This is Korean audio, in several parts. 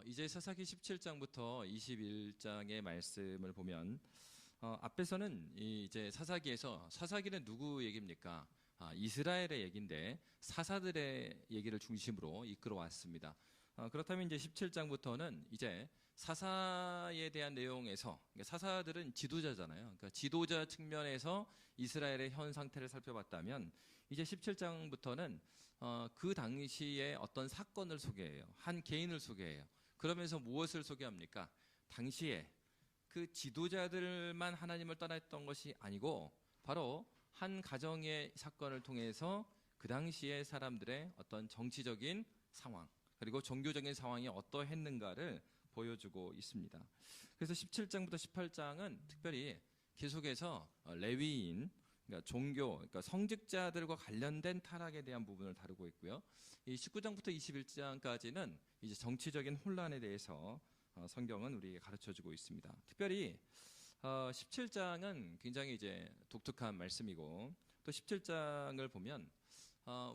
이제 사사기 17장부터 21장의 말씀을 보면 앞에서는 이제 사사기에서 사사기는 누구 얘기입니까? 이스라엘의 얘기인데 사사들의 얘기를 중심으로 이끌어 왔습니다. 그렇다면 이제 17장부터는 이제 사사에 대한 내용에서 사사들은 지도자잖아요. 그러니까 지도자 측면에서 이스라엘의 현 상태를 살펴봤다면 이제 17장부터는 그 당시에 어떤 사건을 소개해요. 한 개인을 소개해요. 그러면서 무엇을 소개합니까? 당시에 그 지도자들만 하나님을 떠났던 것이 아니고 바로 한 가정의 사건을 통해서 그 당시에 사람들의 어떤 정치적인 상황 그리고 종교적인 상황이 어떠했는가를 보여주고 있습니다. 그래서 17장부터 18장은 특별히 계속해서 레위인, 그러니까 종교, 그러니까 성직자들과 관련된 타락에 대한 부분을 다루고 있고요. 이 19장부터 21장까지는 이제 정치적인 혼란에 대해서 성경은 우리에게 가르쳐주고 있습니다. 특별히 17장은 굉장히 이제 독특한 말씀이고 또 17장을 보면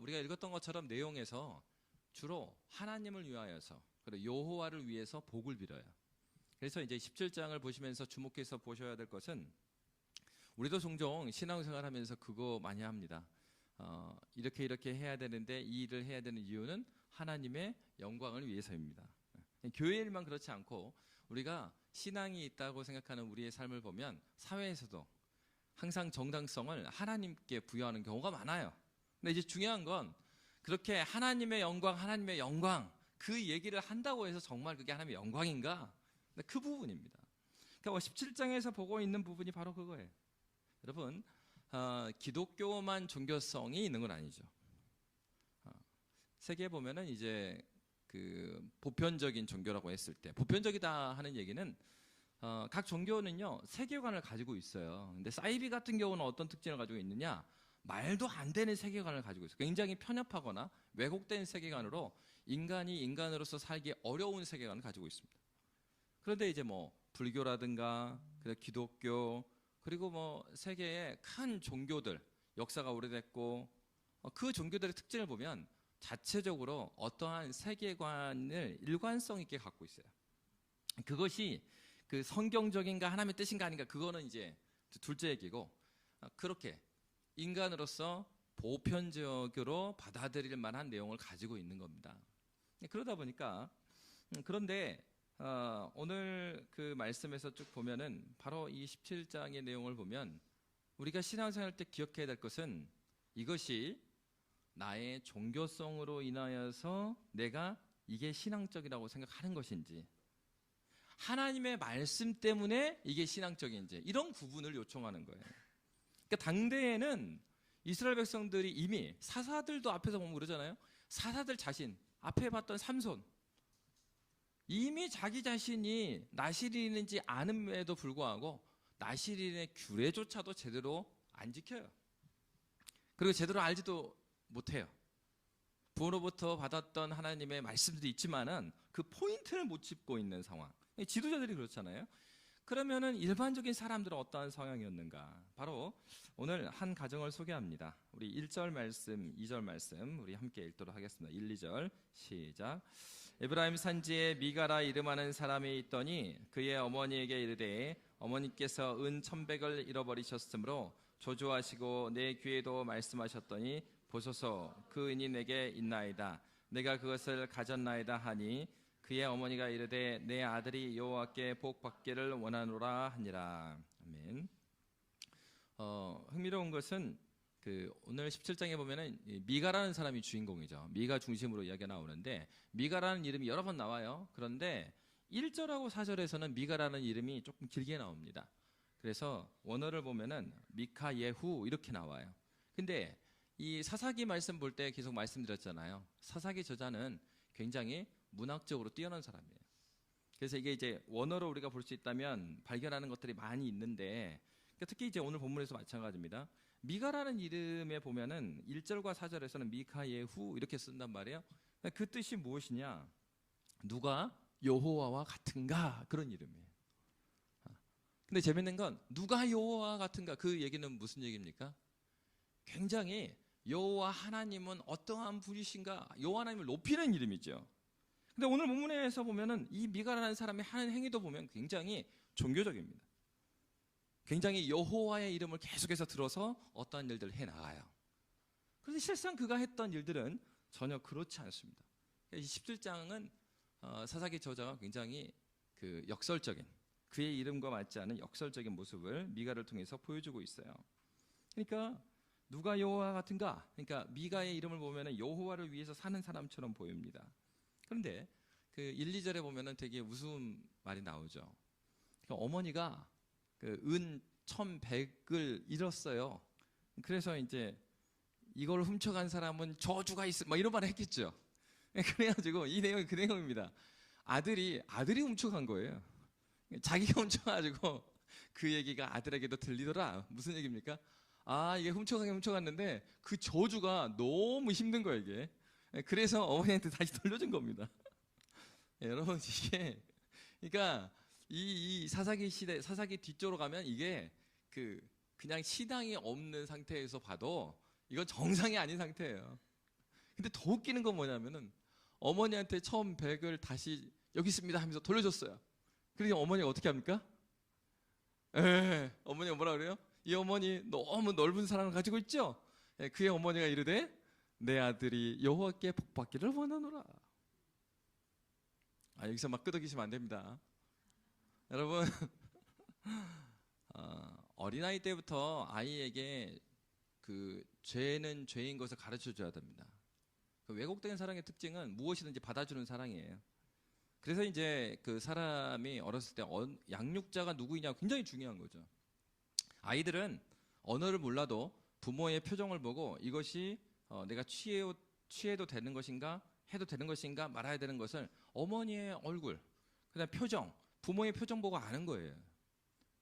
우리가 읽었던 것처럼 내용에서 주로 하나님을 위하여서 그리고 여호와를 위해서 복을 빌어요. 그래서 이제 17장을 보시면서 주목해서 보셔야 될 것은 우리도 종종 신앙생활 하면서 그거 많이 합니다. 이렇게 해야 되는데 이 일을 해야 되는 이유는 하나님의 영광을 위해서입니다. 교회 일만 그렇지 않고 우리가 신앙이 있다고 생각하는 우리의 삶을 보면 사회에서도 항상 정당성을 하나님께 부여하는 경우가 많아요. 근데 이제 중요한 건 그렇게 하나님의 영광 그 얘기를 한다고 해서 정말 그게 하나님의 영광인가? 그 부분입니다. 그러니까 17장에서 보고 있는 부분이 바로 그거예요. 여러분, 기독교만 종교성이 있는 건 아니죠. 세계에 보면은 이제 그 보편적인 종교라고 했을 때, 보편적이다 하는 얘기는 각 종교는요 세계관을 가지고 있어요. 근데 사이비 같은 경우는 어떤 특징을 가지고 있느냐? 말도 안 되는 세계관을 가지고 있어요. 굉장히 편협하거나 왜곡된 세계관으로 인간이 인간으로서 살기 어려운 세계관을 가지고 있습니다. 그런데 이제 뭐 불교라든가 기독교 그리고 뭐 세계의 큰 종교들 역사가 오래됐고 그 종교들의 특징을 보면 자체적으로 어떠한 세계관을 일관성 있게 갖고 있어요. 그것이 그 성경적인가 하나님의 뜻인가 아닌가 그거는 이제 둘째 얘기고 그렇게 인간으로서 보편적으로 받아들일 만한 내용을 가지고 있는 겁니다. 그러다 보니까 그런데 오늘 그 말씀에서 쭉 보면은 바로 이 17장의 내용을 보면 우리가 신앙생활 때 기억해야 될 것은 이것이 나의 종교성으로 인하여서 내가 이게 신앙적이라고 생각하는 것인지 하나님의 말씀 때문에 이게 신앙적인지 이런 구분을 요청하는 거예요. 그러니까 당대에는 이스라엘 백성들이 이미 사사들도 앞에서 보면 그러잖아요. 사사들 자신 앞에 봤던 삼손 이미 자기 자신이 나실인인지 아는에도 불구하고 나실인의 규례조차도 제대로 안 지켜요. 그리고 제대로 알지도 못해요. 부모로부터 받았던 하나님의 말씀들이 있지만은 그 포인트를 못 짚고 있는 상황. 지도자들이 그렇잖아요. 그러면은 일반적인 사람들은 어떠한 성향이었는가? 바로 오늘 한 가정을 소개합니다. 우리 1절 말씀, 2절 말씀 우리 함께 읽도록 하겠습니다. 1, 2절 시작. 에브라임 산지에 미가라 이름하는 사람이 있더니 그의 어머니에게 이르되 어머니께서 은 1,100을 잃어버리셨으므로 조조하시고 내 귀에도 말씀하셨더니 보소서 그 은이 내게 있나이다. 내가 그것을 가졌나이다 하니 그의 어머니가 이르되 내 아들이 여호와께 복 받기를 원하노라 하니라. 아멘. 흥미로운 것은 오늘 17장에 보면은 미가라는 사람이 주인공이죠. 미가 중심으로 이야기가 나오는데 미가라는 이름이 여러 번 나와요. 그런데 1절하고 4절에서는 미가라는 이름이 조금 길게 나옵니다. 그래서 원어를 보면은 미카 예후 이렇게 나와요. 근데 이 사사기 말씀 볼 때 계속 말씀드렸잖아요. 사사기 저자는 굉장히 문학적으로 뛰어난 사람이에요. 그래서 이게 이제 원어로 우리가 볼 수 있다면 발견하는 것들이 많이 있는데 특히 이제 오늘 본문에서 마찬가지입니다. 미가라는 이름에 보면은 1절과 4절에서는 미카 예후 이렇게 쓴단 말이에요. 그 뜻이 무엇이냐? 누가 여호와와 같은가 그런 이름이에요. 근데 재밌는 건 누가 여호와와 같은가 그 얘기는 무슨 얘기입니까? 굉장히 여호와 하나님은 어떠한 분이신가 여호와 하나님을 높이는 이름이죠. 근데 오늘 본문에서 보면은 이 미가라는 사람이 하는 행위도 보면 굉장히 종교적입니다. 굉장히 여호와의 이름을 계속해서 들어서 어떠한 일들을 해 나가요. 그런데 실상 그가 했던 일들은 전혀 그렇지 않습니다. 이 17장은 사사기 저자가 굉장히 그 역설적인, 그의 이름과 맞지 않은 역설적인 모습을 미가를 통해서 보여주고 있어요. 그러니까 누가 여호와 같은가? 그러니까 미가의 이름을 보면은 여호와를 위해서 사는 사람처럼 보입니다. 그런데 그 1, 2절에 보면은 되게 우스운 말이 나오죠. 그러니까 어머니가 그 은 1,100을 잃었어요. 그래서 이제 이걸 훔쳐간 사람은 저주가 있어, 뭐 이런 말을 했겠죠. 그래가지고 이 내용이 그 내용입니다. 아들이 훔쳐간 거예요. 자기가 훔쳐가지고 그 얘기가 아들에게도 들리더라. 무슨 얘기입니까? 아, 이게 훔쳐갔는데 그 저주가 너무 힘든 거예요, 이게. 그래서 어머니한테 다시 돌려준 겁니다. 여러분, 이게 그러니까 이 사사기 시대, 사사기 뒤쪽으로 가면 이게 그냥 신앙이 없는 상태에서 봐도 이건 정상이 아닌 상태예요. 근데 더 웃기는 건 뭐냐면은 어머니한테 1,100을 다시 여기 있습니다 하면서 돌려줬어요. 그러니 어머니가 어떻게 합니까? 어머니가 뭐라 그래요? 이 어머니 너무 넓은 사랑을 가지고 있죠? 그의 어머니가 이르되 내 아들이 여호와께 복받기를 원하노라. 여기서 막 끄덕이시면 안 됩니다. 여러분, 어린아이 때부터 아이에게 그 죄는 죄인 것을 가르쳐 줘야 됩니다. 그 왜곡된 사랑의 특징은 무엇이든지 받아주는 사랑이에요. 그래서 이제 그 사람이 어렸을 때 양육자가 누구이냐 굉장히 중요한 거죠. 아이들은 언어를 몰라도 부모의 표정을 보고 이것이 내가 취해도 되는 것인가, 해도 되는 것인가, 말아야 되는 것을 어머니의 얼굴, 그다음 표정, 부모의 표정 보고 아는 거예요.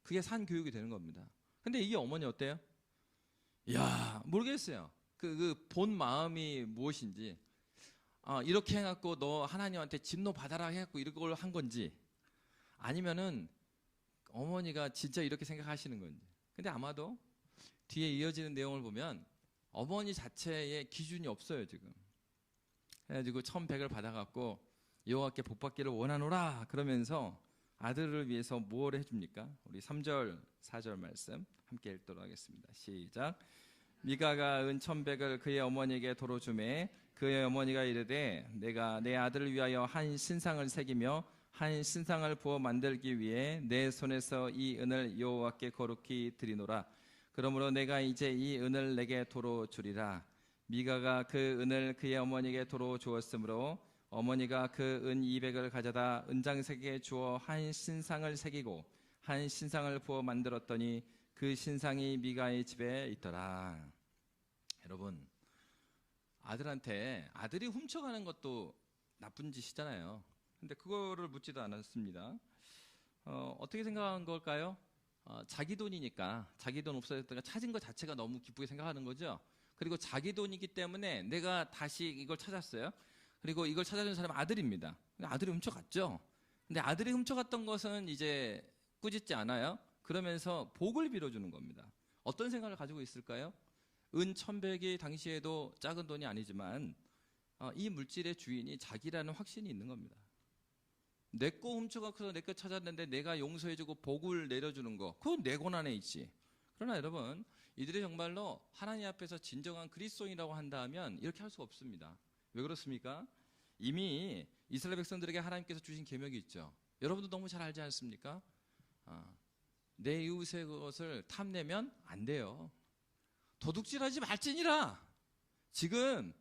그게 산 교육이 되는 겁니다. 근데 이게 어머니 어때요? 이야, 모르겠어요. 그 본 마음이 무엇인지. 이렇게 해갖고 너 하나님한테 진노 받아라 해갖고 이걸 한 건지, 아니면은 어머니가 진짜 이렇게 생각하시는 건지. 근데 아마도 뒤에 이어지는 내용을 보면 어머니 자체의 기준이 없어요, 지금. 그래가지고 1,100을 받아갖고 여호와께 복받기를 원하노라 그러면서 아들을 위해서 무엇을 해줍니까? 우리 3절, 4절 말씀 함께 읽도록 하겠습니다. 시작. 미가가 은 1,100을 그의 어머니에게 도로 주매 그의 어머니가 이르되 내가 내 아들을 위하여 한 신상을 새기며 한 신상을 부어 만들기 위해 내 손에서 이 은을 여호와께 거룩히 드리노라. 그러므로 내가 이제 이 은을 내게 도로 주리라. 미가가 그 은을 그의 어머니에게 도로 주었으므로 어머니가 그 은 200을 가져다 은장색에 주어 한 신상을 새기고 한 신상을 부어 만들었더니 그 신상이 미가의 집에 있더라. 여러분, 아들이 훔쳐가는 것도 나쁜 짓이잖아요. 근데 그거를 묻지도 않았습니다. 어떻게 생각한 걸까요? 자기 돈이니까, 자기 돈 없어졌다가 찾은 것 자체가 너무 기쁘게 생각하는 거죠. 그리고 자기 돈이기 때문에 내가 다시 이걸 찾았어요. 그리고 이걸 찾아준 사람은 아들입니다. 아들이 훔쳐갔죠. 근데 아들이 훔쳐갔던 것은 이제 꾸짖지 않아요. 그러면서 복을 빌어주는 겁니다. 어떤 생각을 가지고 있을까요? 은 1,100이 당시에도 작은 돈이 아니지만 이 물질의 주인이 자기라는 확신이 있는 겁니다. 내 거 훔쳐가서 내 거 찾았는데 내가 용서해주고 복을 내려주는 거, 그건 내 권한에 있지. 그러나 여러분, 이들이 정말로 하나님 앞에서 진정한 그리스도인이라고 한다면 이렇게 할 수 없습니다. 왜 그렇습니까? 이미 이스라엘 백성들에게 하나님께서 주신 계명이 있죠. 여러분도 너무 잘 알지 않습니까? 내 이웃의 것을 탐내면 안 돼요. 도둑질하지 말지니라. 지금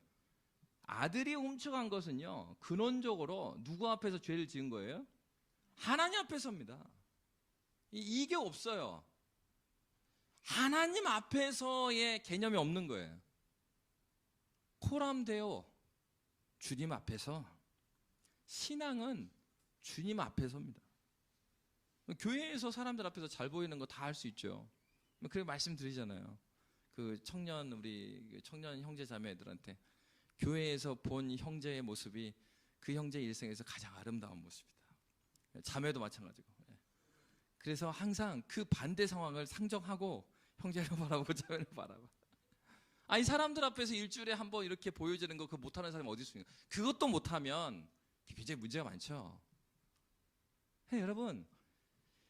아들이 훔쳐간 것은요, 근원적으로 누구 앞에서 죄를 지은 거예요? 하나님 앞에서입니다. 이게 없어요. 하나님 앞에서의 개념이 없는 거예요. 코람데오, 주님 앞에서. 신앙은 주님 앞에서입니다. 교회에서 사람들 앞에서 잘 보이는 거 다 할 수 있죠. 그렇게 말씀드리잖아요. 우리 청년 형제 자매들한테 교회에서 본 형제의 모습이 그 형제의 일생에서 가장 아름다운 모습이다. 자매도 마찬가지고. 그래서 항상 그 반대 상황을 상정하고 형제를 바라보고 자매를 바라봐. 이 사람들 앞에서 일주일에 한 번 이렇게 보여지는 거 그거 못하는 사람이 어디 있습니까? 그것도 못하면 굉장히 문제가 많죠. 여러분,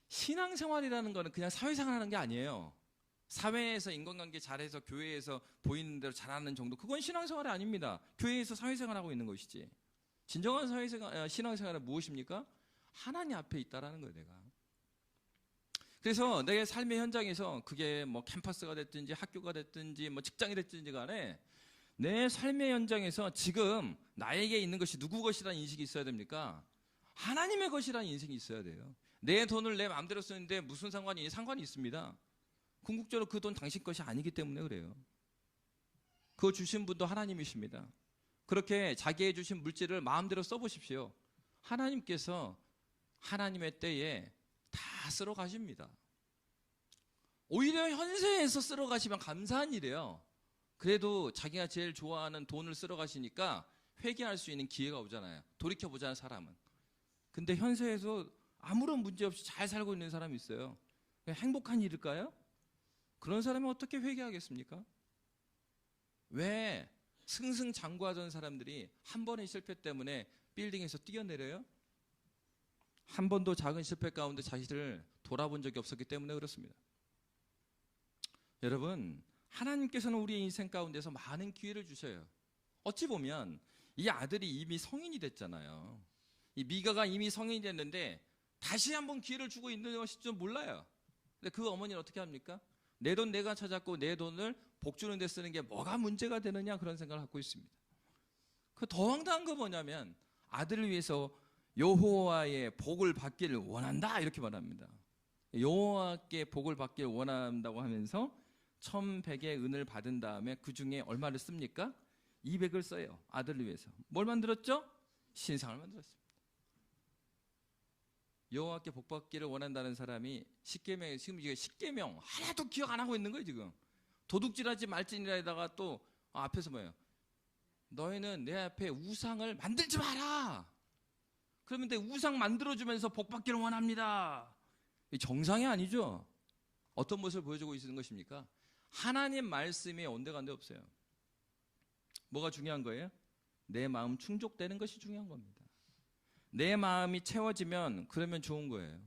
신앙생활이라는 거는 그냥 사회생활 하는 게 아니에요. 사회에서 인간관계 잘해서 교회에서 보이는 대로 잘하는 정도, 그건 신앙생활이 아닙니다. 교회에서 사회생활하고 있는 것이지. 진정한 신앙생활은 무엇입니까? 하나님 앞에 있다라는 거예요, 내가. 그래서 내 삶의 현장에서 그게 뭐 캠퍼스가 됐든지 학교가 됐든지 뭐 직장이 됐든지 간에 내 삶의 현장에서 지금 나에게 있는 것이 누구 것이라는 인식이 있어야 됩니까? 하나님의 것이라는 인식이 있어야 돼요. 내 돈을 내 마음대로 쓰는데 무슨 상관이 있습니다. 궁극적으로 그 돈 당신 것이 아니기 때문에 그래요. 그거 주신 분도 하나님이십니다. 그렇게 자기의 주신 물질을 마음대로 써보십시오. 하나님께서 하나님의 때에 다 쓸어 가십니다. 오히려 현세에서 쓸어 가시면 감사한 일이에요. 그래도 자기가 제일 좋아하는 돈을 쓸어 가시니까 회개할 수 있는 기회가 오잖아요. 돌이켜보자는 사람은. 근데 현세에서 아무런 문제 없이 잘 살고 있는 사람이 있어요. 행복한 일일까요? 그런 사람이 어떻게 회개하겠습니까? 왜 승승장구하던 사람들이 한 번의 실패 때문에 빌딩에서 뛰어내려요? 한 번도 작은 실패 가운데 자신을 돌아본 적이 없었기 때문에 그렇습니다. 여러분, 하나님께서는 우리의 인생 가운데서 많은 기회를 주셔요. 어찌 보면 이 아들이 이미 성인이 됐잖아요. 이 미가가 이미 성인이 됐는데 다시 한번 기회를 주고 있는 것이 좀 몰라요. 근데 그 어머니는 어떻게 합니까? 내 돈 내가 찾았고 내 돈을 복주는 데 쓰는 게 뭐가 문제가 되느냐, 그런 생각을 갖고 있습니다. 그 더 황당한 거 뭐냐면 아들을 위해서 여호와의 복을 받기를 원한다 이렇게 말합니다. 여호와께 복을 받기를 원한다고 하면서 1,100의 은을 받은 다음에 그 중에 얼마를 씁니까? 200을 써요. 아들을 위해서. 뭘 만들었죠? 신상을 만들었습니다. 여호와께 복 받기를 원한다는 사람이 십계명, 지금 이게 십계명 하나도 기억 안 하고 있는 거예요. 지금 도둑질하지 말지니라다가 또 앞에서 뭐예요? 너희는 내 앞에 우상을 만들지 마라. 그러면 내 우상 만들어주면서 복 받기를 원합니다. 정상이 아니죠. 어떤 모습을 보여주고 있는 것입니까? 하나님 말씀이 온데간데 없어요. 뭐가 중요한 거예요? 내 마음 충족되는 것이 중요한 겁니다. 내 마음이 채워지면 그러면 좋은 거예요.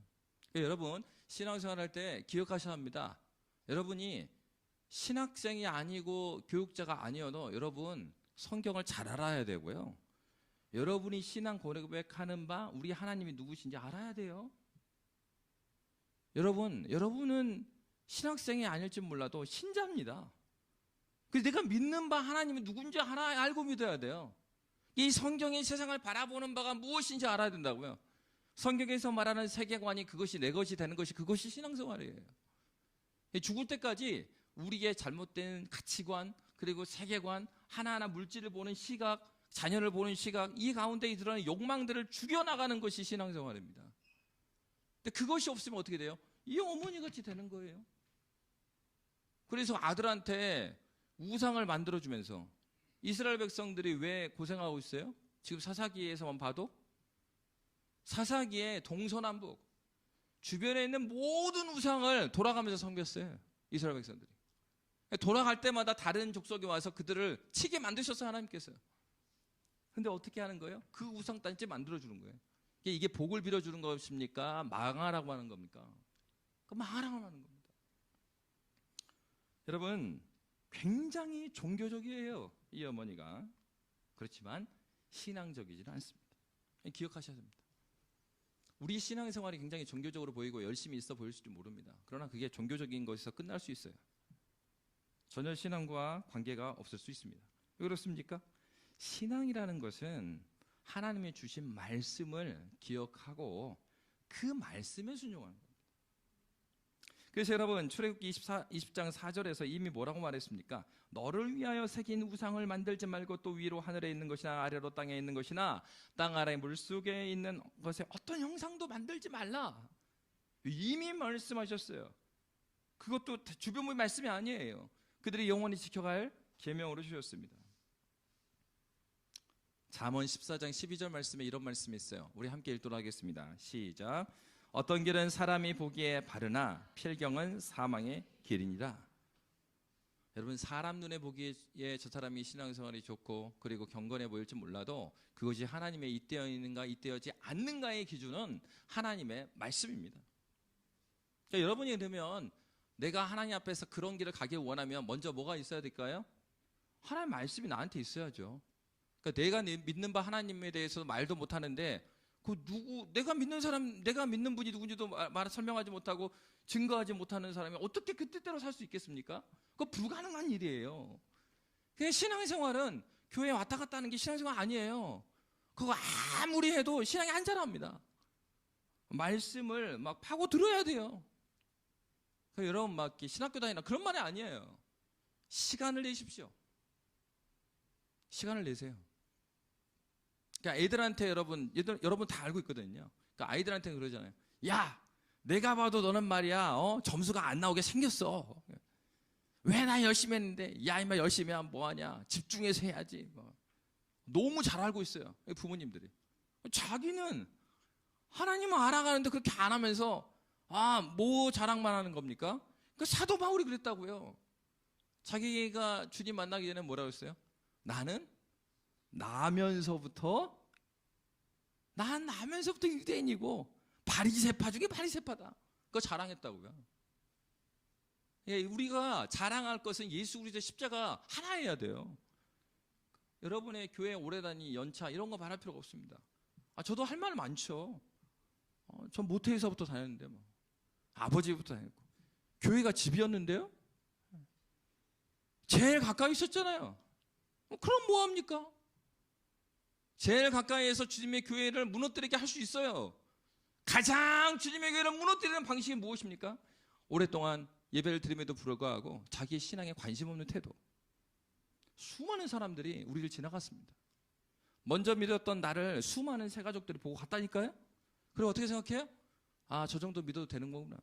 여러분, 신앙생활 할 때 기억하셔야 합니다. 여러분이 신학생이 아니고 교육자가 아니어도 여러분 성경을 잘 알아야 되고요. 여러분이 신앙 고백하는 바 우리 하나님이 누구신지 알아야 돼요. 여러분은 신학생이 아닐지 몰라도 신자입니다. 그래서 내가 믿는 바 하나님이 누군지 알고 믿어야 돼요. 이 성경이 세상을 바라보는 바가 무엇인지 알아야 된다고요. 성경에서 말하는 세계관이 그것이 내 것이 되는 것이 그것이 신앙생활이에요. 죽을 때까지 우리의 잘못된 가치관 그리고 세계관 하나하나 물질을 보는 시각 자녀를 보는 시각 이 가운데 드러나는 욕망들을 죽여나가는 것이 신앙생활입니다. 근데 그것이 없으면 어떻게 돼요? 이 어머니같이 되는 거예요. 그래서 아들한테 우상을 만들어주면서 이스라엘 백성들이 왜 고생하고 있어요? 지금 사사기에서만 봐도 사사기의 동서남북 주변에 있는 모든 우상을 돌아가면서 섬겼어요. 이스라엘 백성들이. 돌아갈 때마다 다른 족속이 와서 그들을 치게 만드셨어요. 하나님께서. 근데 어떻게 하는 거예요? 그 우상단체 만들어주는 거예요. 이게 복을 빌어주는 것입니까? 망하라고 하는 겁니까? 망하라고 하는 겁니다. 여러분, 굉장히 종교적이에요. 이 어머니가. 그렇지만 신앙적이지는 않습니다. 기억하셔야 됩니다. 우리 신앙생활이 굉장히 종교적으로 보이고 열심히 있어 보일지도 모릅니다. 그러나 그게 종교적인 것에서 끝날 수 있어요. 전혀 신앙과 관계가 없을 수 있습니다. 왜 그렇습니까? 신앙이라는 것은 하나님이 주신 말씀을 기억하고 그 말씀에 순종하는 겁니다. 그래서 여러분 출애굽기 20장 4절에서 이미 뭐라고 말했습니까? 너를 위하여 새긴 우상을 만들지 말고 또 위로 하늘에 있는 것이나 아래로 땅에 있는 것이나 땅 아래 물속에 있는 것에 어떤 형상도 만들지 말라. 이미 말씀하셨어요. 그것도 주변의 말씀이 아니에요. 그들이 영원히 지켜갈 계명으로 주셨습니다. 잠언 14장 12절 말씀에 이런 말씀이 있어요. 우리 함께 읽도록 하겠습니다. 시작. 어떤 길은 사람이 보기에 바르나 필경은 사망의 길이니라. 여러분, 사람 눈에 보기에 저 사람이 신앙생활이 좋고 그리고 경건해 보일지 몰라도 그것이 하나님의 잇대어 있는가 잇대어지 않는가의 기준은 하나님의 말씀입니다. 그러니까 여러분이 그러면 내가 하나님 앞에서 그런 길을 가길 원하면 먼저 뭐가 있어야 될까요? 하나님 말씀이 나한테 있어야죠. 그러니까 내가 믿는 바 하나님에 대해서 말도 못하는데 내가 믿는 사람, 내가 믿는 분이 누군지도 설명하지 못하고 증거하지 못하는 사람이 어떻게 그 뜻대로 살 수 있겠습니까? 그거 불가능한 일이에요. 그냥 신앙생활은 교회에 왔다 갔다 하는 게 신앙생활 아니에요. 그거 아무리 해도 신앙이 안 자랍니다. 말씀을 막 파고 들어야 돼요. 그러니까 여러분 막 신학교 다니나 그런 말이 아니에요. 시간을 내십시오. 시간을 내세요. 그러니까 애들한테 여러분 다 알고 있거든요. 그러니까 아이들한테 그러잖아요. 야, 내가 봐도 너는 말이야, 점수가 안 나오게 생겼어. 왜 나 열심히 했는데? 야, 임마 열심히 하면 뭐하냐? 집중해서 해야지. 너무 잘 알고 있어요. 부모님들이. 자기는 하나님을 알아가는데 그렇게 안 하면서 뭐 자랑만 하는 겁니까? 그 사도 바울이 그랬다고요. 자기가 주님 만나기 전에 뭐라고 했어요? 나는 나면서부터 유대인이고 바리새파 중에 바리새파다. 그거 자랑했다고요. 예, 우리가 자랑할 것은 예수 그리스도 십자가 하나여야 돼요. 여러분의 교회 오래 다니 연차 이런 거 말할 필요가 없습니다. 저도 할 말 많죠. 전 모태에서부터 다녔는데 아버지부터 다녔고 교회가 집이었는데요. 제일 가까이 있었잖아요. 그럼 뭐합니까? 제일 가까이에서 주님의 교회를 무너뜨리게 할 수 있어요. 가장 주님의 교회를 무너뜨리는 방식이 무엇입니까? 오랫동안 예배를 드림에도 불구하고 자기의 신앙에 관심 없는 태도. 수많은 사람들이 우리를 지나갔습니다. 먼저 믿었던 나를 수많은 새가족들이 보고 갔다니까요. 그리고 어떻게 생각해요? 저 정도 믿어도 되는 거구나.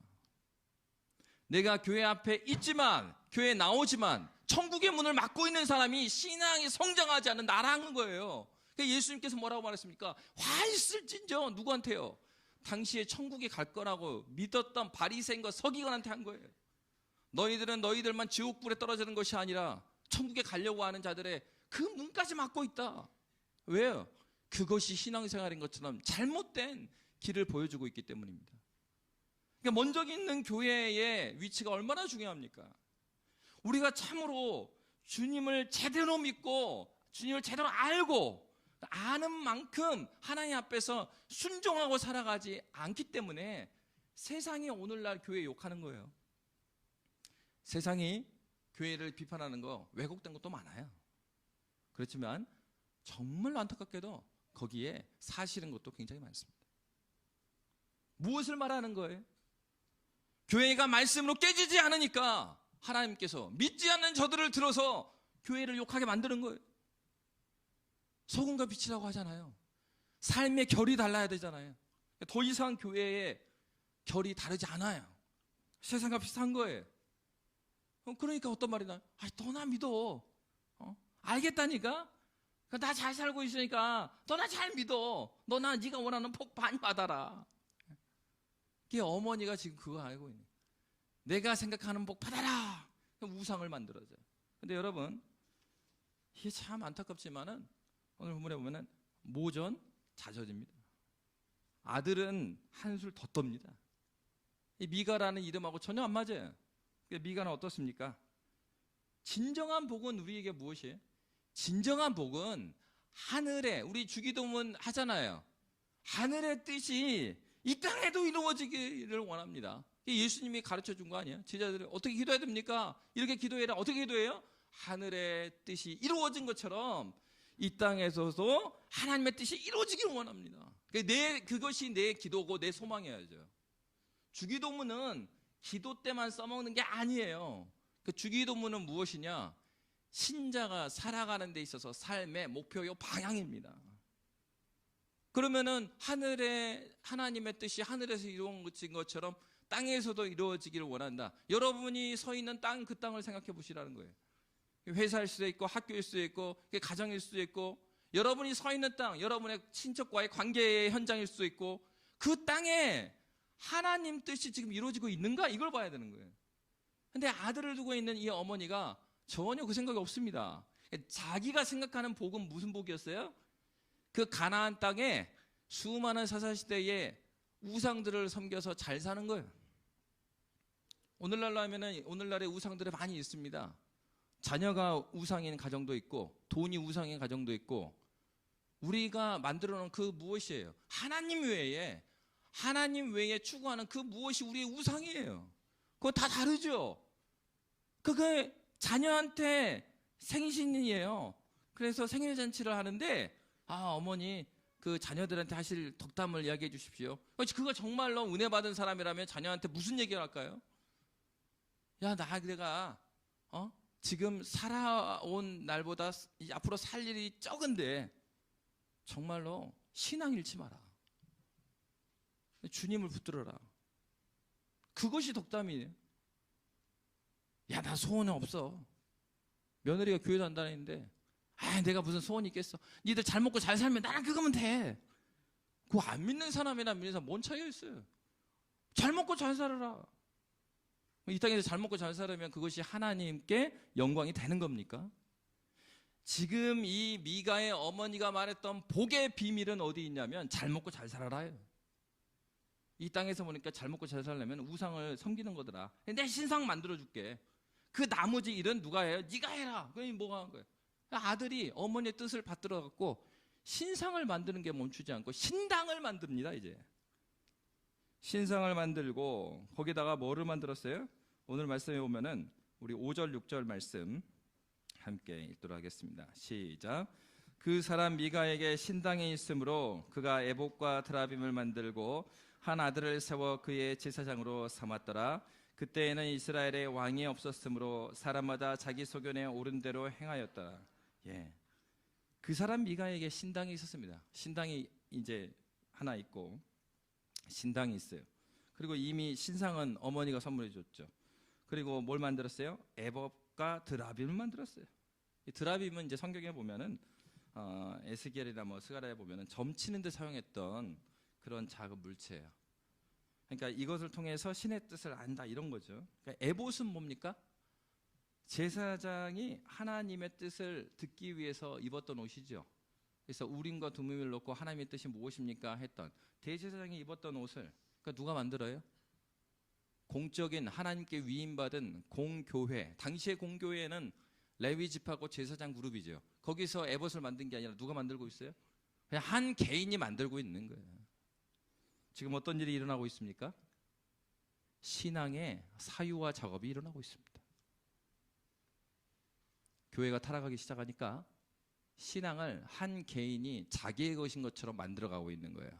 내가 교회 앞에 있지만, 교회에 나오지만 천국의 문을 막고 있는 사람이 신앙이 성장하지 않는 나라는 거예요. 그러니까 예수님께서 뭐라고 말했습니까? 화 있을진저. 누구한테요? 당시에 천국에 갈 거라고 믿었던 바리새인과 서기관한테 한 거예요. 너희들은 너희들만 지옥불에 떨어지는 것이 아니라 천국에 가려고 하는 자들의 그 문까지 막고 있다. 왜요? 그것이 신앙생활인 것처럼 잘못된 길을 보여주고 있기 때문입니다. 그러니까 먼저 있는 교회의 위치가 얼마나 중요합니까? 우리가 참으로 주님을 제대로 믿고 주님을 제대로 알고 아는 만큼 하나님 앞에서 순종하고 살아가지 않기 때문에 세상이 오늘날 교회 욕하는 거예요. 세상이 교회를 비판하는 거 왜곡된 것도 많아요. 그렇지만 정말 안타깝게도 거기에 사실인 것도 굉장히 많습니다. 무엇을 말하는 거예요? 교회가 말씀으로 깨지지 않으니까 하나님께서 믿지 않는 저들을 들어서 교회를 욕하게 만드는 거예요. 소금과 빛이라고 하잖아요. 삶의 결이 달라야 되잖아요. 더 이상 교회의 결이 다르지 않아요. 세상과 비슷한 거예요. 그러니까 어떤 말이 나요? 너나 믿어. 알겠다니까? 나 잘 살고 있으니까 너나 잘 믿어. 너나 네가 원하는 복 많이 받아라. 이게 어머니가 지금 그거 알고 있는. 내가 생각하는 복 받아라. 우상을 만들어줘요. 근데 여러분, 이게 참 안타깝지만은 오늘 본문에 보면은 모전 자젖입니다. 아들은 한술 더 떱니다. 이 미가라는 이름하고 전혀 안 맞아요. 미가는 어떻습니까? 진정한 복은 우리에게 무엇이에요? 진정한 복은 하늘에, 우리 주기도문 하잖아요. 하늘의 뜻이 이 땅에도 이루어지기를 원합니다. 예수님이 가르쳐 준 거 아니에요? 제자들이 어떻게 기도해야 됩니까? 이렇게 기도해라. 어떻게 기도해요? 하늘의 뜻이 이루어진 것처럼 이 땅에서도 하나님의 뜻이 이루어지기를 원합니다. 그것이 내 기도고 내 소망이어야죠. 주기도문은 기도 때만 써먹는 게 아니에요. 그 주기도문은 무엇이냐? 신자가 살아가는 데 있어서 삶의 목표요 방향입니다. 그러면은 하나님의 뜻이 하늘에서 이루어진 것처럼 땅에서도 이루어지기를 원한다. 여러분이 서 있는 땅, 그 땅을 생각해 보시라는 거예요. 회사일 수도 있고 학교일 수도 있고 가정일 수도 있고 여러분이 서 있는 땅, 여러분의 친척과의 관계의 현장일 수도 있고 그 땅에 하나님 뜻이 지금 이루어지고 있는가? 이걸 봐야 되는 거예요. 근데 아들을 두고 있는 이 어머니가 전혀 그 생각이 없습니다. 자기가 생각하는 복은 무슨 복이었어요? 그 가나안 땅에 수많은 사사시대의 우상들을 섬겨서 잘 사는 거예요. 오늘날로 하면은 오늘날의 우상들이 많이 있습니다. 자녀가 우상인 가정도 있고 돈이 우상인 가정도 있고, 우리가 만들어 놓은 그 무엇이에요? 하나님 외에 추구하는 그 무엇이 우리의 우상이에요. 그거 다 다르죠. 그게 자녀한테 생신이에요. 그래서 생일잔치를 하는데, 어머니 그 자녀들한테 하실 덕담을 이야기해 주십시오. 그거 정말로 은혜 받은 사람이라면 자녀한테 무슨 얘기를 할까요? 야, 내가 지금 살아온 날보다 앞으로 살 일이 적은데 정말로 신앙 잃지 마라. 주님을 붙들어라. 그것이 덕담이에요. 야, 나 소원은 없어. 며느리가 교회 다닌다는데 내가 무슨 소원이 있겠어. 니들 잘 먹고 잘 살면 나랑 그거면 돼. 그거 안 믿는 사람이랑 믿는 사람 뭔 차이가 있어요? 잘 먹고 잘 살아라. 이 땅에서 잘 먹고 잘 살으면 그것이 하나님께 영광이 되는 겁니까? 지금 이 미가의 어머니가 말했던 복의 비밀은 어디 있냐면 잘 먹고 잘 살아라요. 이 땅에서 보니까 잘 먹고 잘 살려면 우상을 섬기는 거더라. 내 신상 만들어줄게. 그 나머지 일은 누가 해요? 네가 해라. 그게 뭐가 한 거예요? 아들이 어머니의 뜻을 받들어 갖고 신상을 만드는 게 멈추지 않고 신당을 만듭니다. 이제 신상을 만들고 거기다가 뭐를 만들었어요? 오늘 말씀에 보면은 우리 5절 6절 말씀 함께 읽도록 하겠습니다. 시작. 그 사람 미가에게 신당이 있으므로 그가 에봇과 드라빔을 만들고 한 아들을 세워 그의 제사장으로 삼았더라. 그때에는 이스라엘에 왕이 없었으므로 사람마다 자기 소견에 옳은 대로 행하였더라. 그 사람 미가에게 신당이 있었습니다. 신당이 이제 하나 있고 신당이 있어요. 그리고 이미 신상은 어머니가 선물해 줬죠. 그리고 뭘 만들었어요? 에봇과 드라빔을 만들었어요. 이 드라빔은 이제 성경에 보면은 에스겔이나 스가랴에 보면은 점치는 데 사용했던 그런 작은 물체예요. 그러니까 이것을 통해서 신의 뜻을 안다 이런 거죠. 그러니까 에봇은 뭡니까? 제사장이 하나님의 뜻을 듣기 위해서 입었던 옷이죠. 그래서 우림과 두밈을 놓고 하나님의 뜻이 무엇입니까? 했던 대제사장이 입었던 옷을 그러니까 누가 만들어요? 공적인 하나님께 위임받은 공교회. 당시의 공교회는 레위 지파고 제사장 그룹이죠. 거기서 에봇을 만든 게 아니라 누가 만들고 있어요? 그냥 한 개인이 만들고 있는 거예요. 지금 어떤 일이 일어나고 있습니까? 신앙의 사유화 작업이 일어나고 있습니다. 교회가 타락하기 시작하니까 신앙을 한 개인이 자기의 것인 것처럼 만들어가고 있는 거예요.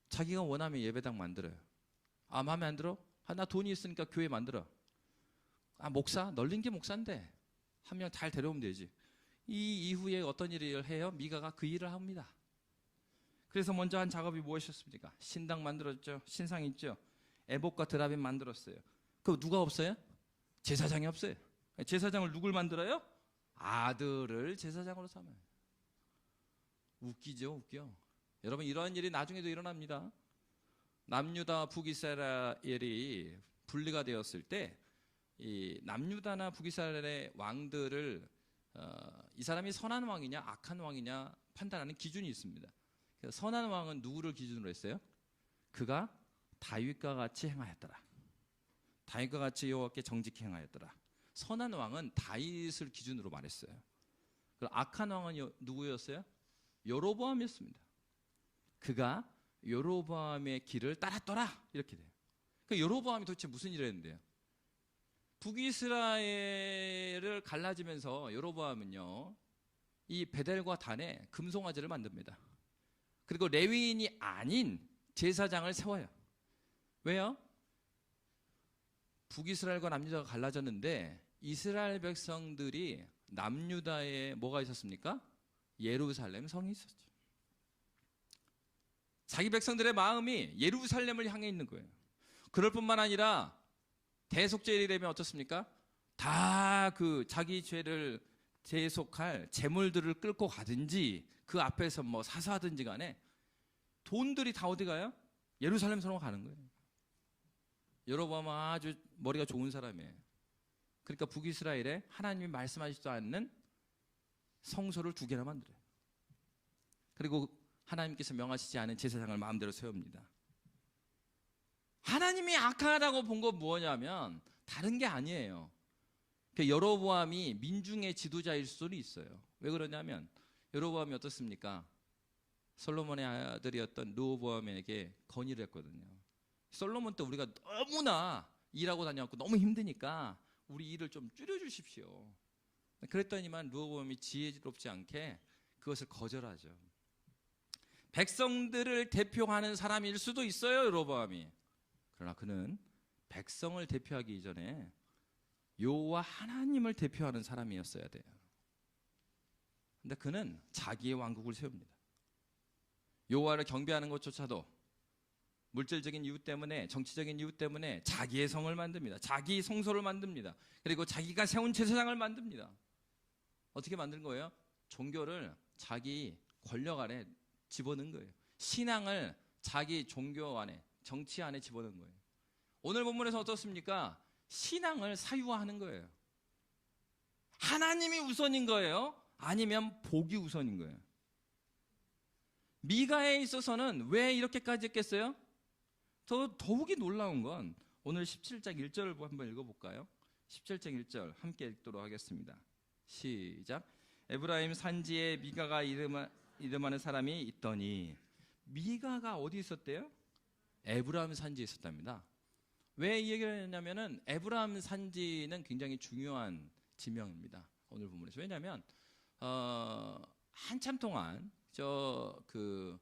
자기가 원하면 예배당 만들어요. 마음에 안 들어? 나 돈이 있으니까 교회 만들어. 목사? 널린 게 목사인데 한 명 잘 데려오면 되지. 이 이후에 어떤 일을 해요? 미가가 그 일을 합니다. 그래서 먼저 한 작업이 무엇이었습니까? 신당 만들었죠. 신상 있죠. 에봇과 드라빔 만들었어요. 그거 누가 없어요? 제사장이 없어요. 제사장을 누굴 만들어요? 아들을 제사장으로 삼아요. 웃기죠, 웃겨. 여러분 이러한 일이 나중에도 일어납니다. 남유다 북이스라엘이 분리가 되었을 때 이 남유다나 북이스라엘의 왕들을 이 사람이 선한 왕이냐 악한 왕이냐 판단하는 기준이 있습니다. 그래서 선한 왕은 누구를 기준으로 했어요? 그가 다윗과 같이 행하였더라. 다윗과 같이 여호와께 정직히 행하였더라. 선한 왕은 다윗을 기준으로 말했어요. 그리고 악한 왕은 누구였어요? 여로보암이었습니다. 그가 여로보암의 길을 따랐더라 이렇게 돼요. 그러니까 여로보암이 도대체 무슨 일을 했는데요? 북이스라엘을 갈라지면서 여로보암은요 이 베델과 단에 금송아지를 만듭니다. 그리고 레위인이 아닌 제사장을 세워요. 왜요? 북이스라엘과 남유다가 갈라졌는데 이스라엘 백성들이 남유다에 뭐가 있었습니까? 예루살렘 성이 있었죠. 자기 백성들의 마음이 예루살렘을 향해 있는 거예요. 그럴 뿐만 아니라 대속죄일이 되면 어떻습니까? 다 그 자기 죄를 대속할 재물들을 끌고 가든지 그 앞에서 사사하든지 간에 돈들이 다 어디 가요? 예루살렘 성으로 가는 거예요. 여로보암은 아주 머리가 좋은 사람이에요. 그러니까 북이스라엘에 하나님이 말씀하시지도 않는 성소를 2개나 만들어요. 그리고 하나님께서 명하시지 않은 제사장을 마음대로 세웁니다. 하나님이 악하다고 본 건 뭐냐면 다른 게 아니에요. 여로보암이 민중의 지도자일 수도 있어요. 왜 그러냐면 여로보암이 어떻습니까? 솔로몬의 아들이었던 르호보암에게 건의를 했거든요. 솔로몬 때 우리가 너무나 일하고 다녀갖고 너무 힘드니까 우리 일을 좀 줄여주십시오. 그랬더니만 르호보암이 지혜롭지 않게 그것을 거절하죠. 백성들을 대표하는 사람일 수도 있어요, 르호보암이. 그러나 그는 백성을 대표하기 이전에 여호와 하나님을 대표하는 사람이었어야 돼요. 근데 그는 자기의 왕국을 세웁니다. 여호와를 경배하는 것조차도 물질적인 이유 때문에, 정치적인 이유 때문에 자기의 성을 만듭니다. 자기 성소를 만듭니다. 그리고 자기가 세운 제사장을 만듭니다. 어떻게 만든 거예요? 종교를 자기 권력 안에 집어넣은 거예요. 신앙을 자기 종교 안에, 정치 안에 집어넣은 거예요. 오늘 본문에서 어떻습니까? 신앙을 사유화하는 거예요. 하나님이 우선인 거예요? 아니면 복이 우선인 거예요? 미가에 있어서는 왜 이렇게까지 했겠어요? 더욱이 놀라운 건 오늘 17장 1절을 한번 읽어볼까요? 17장 1절 함께 읽도록 하겠습니다. 시작. 에브라임 산지에 미가가 이름하는 사람이 있더니. 미가가 어디 있었대요? 에브라임 산지에 있었답니다. 왜 이 얘기를 했냐면은 에브라임 산지는 굉장히 중요한 지명입니다. 오늘 본문에서. 왜냐하면 한참 동안 그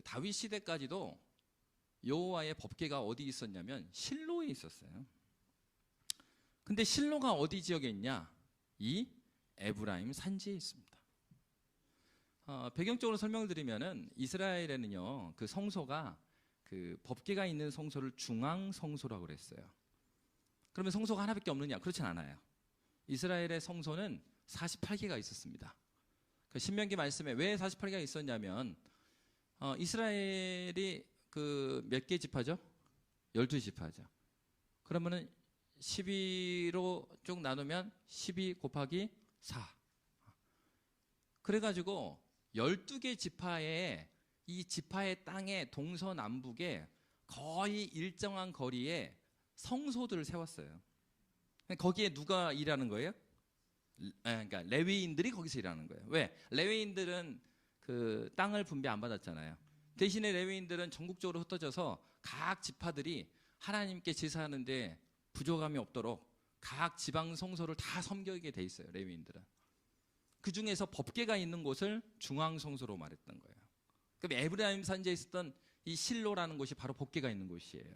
다윗 시대까지도 여호와의 법궤가 어디 있었냐면 실로에 있었어요. 근데 실로가 어디 지역에 있냐? 이 에브라임 산지에 있습니다. 배경적으로 설명을 드리면은 이스라엘에는요, 그 성소가 그 법궤가 있는 성소를 중앙 성소라고 그랬어요. 그러면 성소가 하나밖에 없느냐? 그렇진 않아요. 이스라엘의 성소는 48개가 있었습니다. 그 신명기 말씀에 왜 48개가 있었냐면 이스라엘이 그 몇 개 지파죠? 12지파죠. 그러면은 12로 쭉 나누면 12 곱하기 4. 그래가지고 12개 지파에 이 지파의 땅의 동서남북에 거의 일정한 거리에 성소들을 세웠어요. 거기에 누가 일하는 거예요? 그러니까 레위인들이 거기서 일하는 거예요. 왜? 레위인들은 그 땅을 분배 안 받았잖아요. 대신에 레위인들은 전국적으로 흩어져서 각 지파들이 하나님께 제사하는데 부족함이 없도록 각 지방 성소를 다 섬기게 돼 있어요. 레위인들은. 그 중에서 법궤가 있는 곳을 중앙 성소로 말했던 거예요. 그럼 에브라임 산지에 있었던 이 실로라는 곳이 바로 법궤가 있는 곳이에요.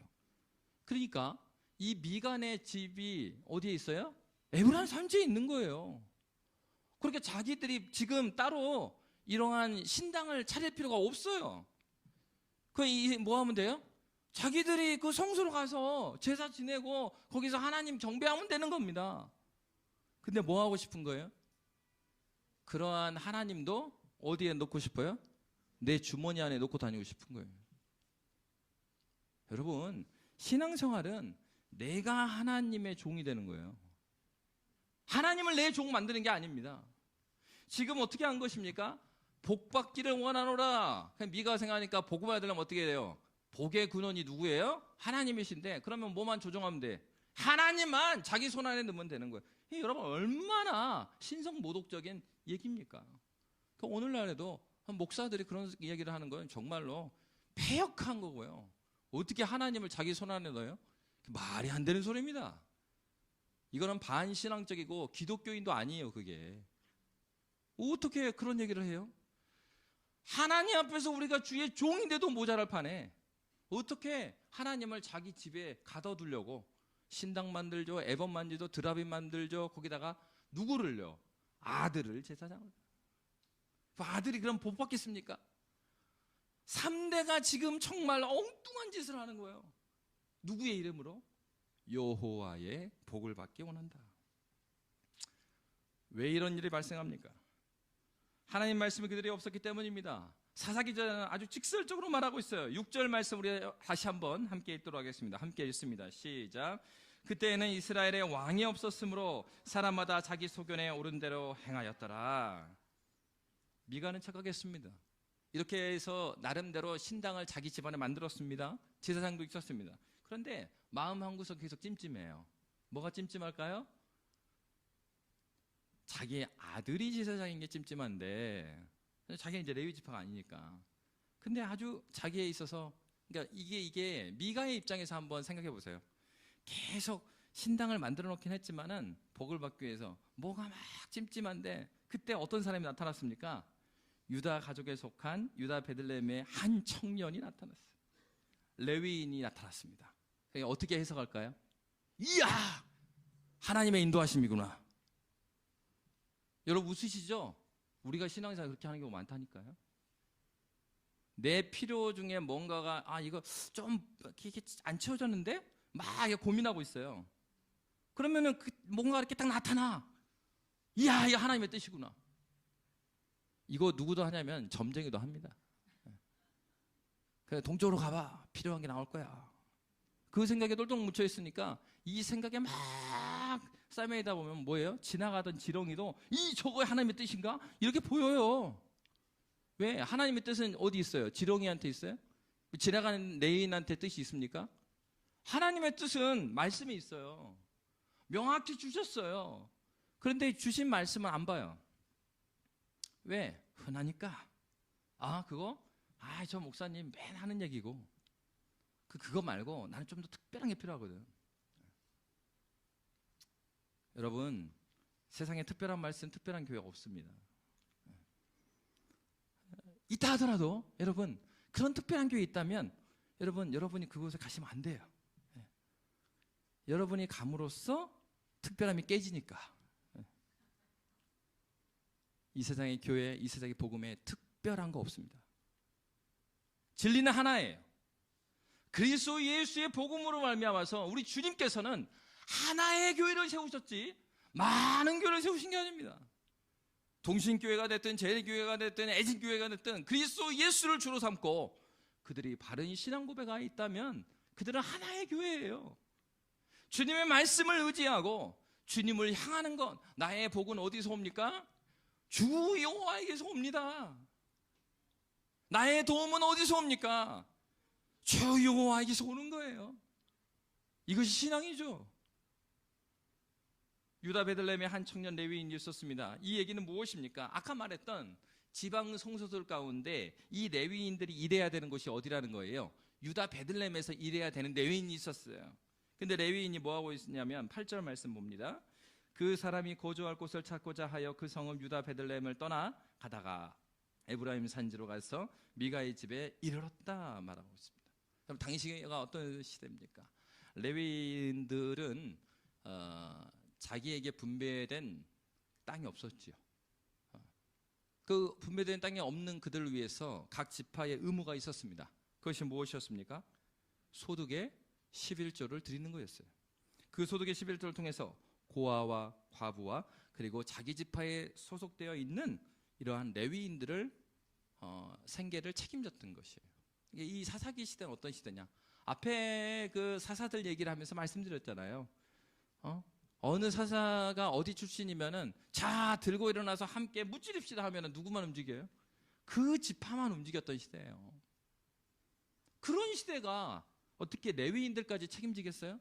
그러니까 이 미간의 집이 어디에 있어요? 에브라임 산지에 있는 거예요. 그러니까 자기들이 지금 따로 이러한 신당을 차릴 필요가 없어요. 뭐 하면 돼요? 자기들이 그 성소로 가서 제사 지내고 거기서 하나님 경배하면 되는 겁니다. 근데 뭐 하고 싶은 거예요? 그러한 하나님도 어디에 놓고 싶어요? 내 주머니 안에 놓고 다니고 싶은 거예요. 여러분, 신앙생활은 내가 하나님의 종이 되는 거예요. 하나님을 내 종 만드는 게 아닙니다. 지금 어떻게 한 것입니까? 복 받기를 원하노라. 미가 생각하니까 복을 받으려면 어떻게 돼요? 복의 근원이 누구예요? 하나님이신데, 그러면 뭐만 조정하면 돼? 하나님만 자기 손 안에 넣으면 되는 거예요. 여러분, 얼마나 신성모독적인 얘기입니까? 오늘날에도 목사들이 그런 이야기를 하는 건 정말로 패역한 거고요. 어떻게 하나님을 자기 손 안에 넣어요? 말이 안 되는 소리입니다. 이거는 반신앙적이고 기독교인도 아니에요, 그게. 어떻게 그런 얘기를 해요? 하나님 앞에서 우리가 주의 종인데도 모자랄 판에 어떻게 하나님을 자기 집에 가둬두려고 신당 만들죠, 앨범 만들죠, 드라빗 만들죠. 거기다가 누구를요? 아들을 제사장을. 아들이 그럼 복 받겠습니까? 3대가 지금 정말 엉뚱한 짓을 하는 거예요. 누구의 이름으로? 여호와의 복을 받기 원한다. 왜 이런 일이 발생합니까? 하나님 말씀이 그들이 없었기 때문입니다. 사사기자는 아주 직설적으로 말하고 있어요. 6절 말씀 우리 다시 한번 함께 읽도록 하겠습니다. 함께 읽습니다. 시작. 그때에는 이스라엘에 왕이 없었으므로 사람마다 자기 소견에 옳은 대로 행하였더라. 미가는 착각했습니다. 이렇게 해서 나름대로 신당을 자기 집안에 만들었습니다. 제사장도 있었습니다. 그런데 마음 한구석 계속 찜찜해요. 뭐가 찜찜할까요? 자기 아들이 제사장인 게 찜찜한데, 자기는 이제 레위 지파가 아니니까. 근데 아주 자기에 있어서, 그러니까 이게 미가의 입장에서 한번 생각해 보세요. 계속 신당을 만들어 놓긴 했지만은 복을 받기 위해서 뭐가 막 찜찜한데, 그때 어떤 사람이 나타났습니까? 유다 가족에 속한 유다 베들레헴의 한 청년이 나타났어요. 레위인이 나타났습니다. 어떻게 해석할까요? 이야! 하나님의 인도하심이구나. 여러분 웃으시죠? 우리가 신앙생활 그렇게 하는 경우가 많다니까요. 내 필요 중에 뭔가가 이거 좀 이렇게 안 채워졌는데 막 고민하고 있어요. 그러면은 뭔가 이렇게 딱 나타나. 이야, 이거 하나님의 뜻이구나. 이거 누구도 하냐면 점쟁이도 합니다. 그래, 동쪽으로 가봐. 필요한 게 나올 거야. 그 생각에 똘똘 묻혀 있으니까 이 생각에 막 싸매이다 보면 뭐예요? 지나가던 지렁이도 저거 하나님의 뜻인가? 이렇게 보여요. 왜? 하나님의 뜻은 어디 있어요? 지렁이한테 있어요? 지나가는 레인한테 뜻이 있습니까? 하나님의 뜻은 말씀이 있어요. 명확히 주셨어요. 그런데 주신 말씀은 안 봐요. 왜? 흔하니까. 그거? 저 목사님 맨 하는 얘기고. 그거 말고 나는 좀 더 특별한 게 필요하거든. 여러분, 세상에 특별한 말씀, 특별한 교회가 없습니다. 있다 하더라도 여러분, 그런 특별한 교회 있다면 여러분이 그곳에 가시면 안 돼요. 여러분이 감으로써 특별함이 깨지니까. 이 세상의 교회, 이 세상의 복음에 특별한 거 없습니다. 진리는 하나예요. 그리스도 예수의 복음으로 말미암아서 우리 주님께서는 하나의 교회를 세우셨지 많은 교회를 세우신 게 아닙니다. 동신교회가 됐든 재래교회가 됐든 애진교회가 됐든 그리스도 예수를 주로 삼고 그들이 바른 신앙 고백이 있다면 그들은 하나의 교회예요. 주님의 말씀을 의지하고 주님을 향하는 것. 나의 복은 어디서 옵니까? 주 여호와에게서 옵니다. 나의 도움은 어디서 옵니까? 주 여호와에게서 오는 거예요. 이것이 신앙이죠. 유다 베들레헴의 한 청년 레위인이 있었습니다. 이 얘기는 무엇입니까? 아까 말했던 지방 성소들 가운데 이 레위인들이 일해야 되는 곳이 어디라는 거예요? 유다 베들레헴에서 일해야 되는 레위인이 있었어요. 근데 레위인이 뭐하고 있냐면 8절 말씀 봅니다. 그 사람이 거주할 곳을 찾고자 하여 그 성읍 유다 베들레헴을 떠나 가다가 에브라임 산지로 가서 미가의 집에 이르렀다 말하고 있습니다. 그럼 당시가 어떤 시대입니까? 레위인들은 자기에게 분배된 땅이 없었지요. 그 분배된 땅이 없는 그들을 위해서 각 지파의 의무가 있었습니다. 그것이 무엇이었습니까? 소득의 11조를 드리는 거였어요. 그 소득의 11조를 통해서 고아와 과부와 그리고 자기 지파에 소속되어 있는 이러한 레위인들을 생계를 책임졌던 것이에요. 이 사사기 시대는 어떤 시대냐? 앞에 그 사사들 얘기를 하면서 말씀드렸잖아요. 어느 사사가 어디 출신이면은 자 들고 일어나서 함께 무찌릅시다 하면은 누구만 움직여요? 그 지파만 움직였던 시대예요. 그런 시대가 어떻게 레위인들까지 책임지겠어요?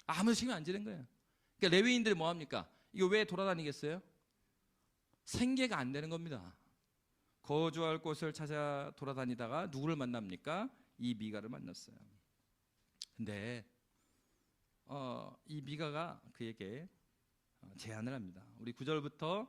아무 책임 안 지는 거예요. 그러니까 레위인들이 뭐 합니까? 이거 왜 돌아다니겠어요? 생계가 안 되는 겁니다. 거주할 곳을 찾아 돌아다니다가 누구를 만납니까? 이 미가를 만났어요. 근데 이 미가가 그에게 제안을 합니다. 우리 9절부터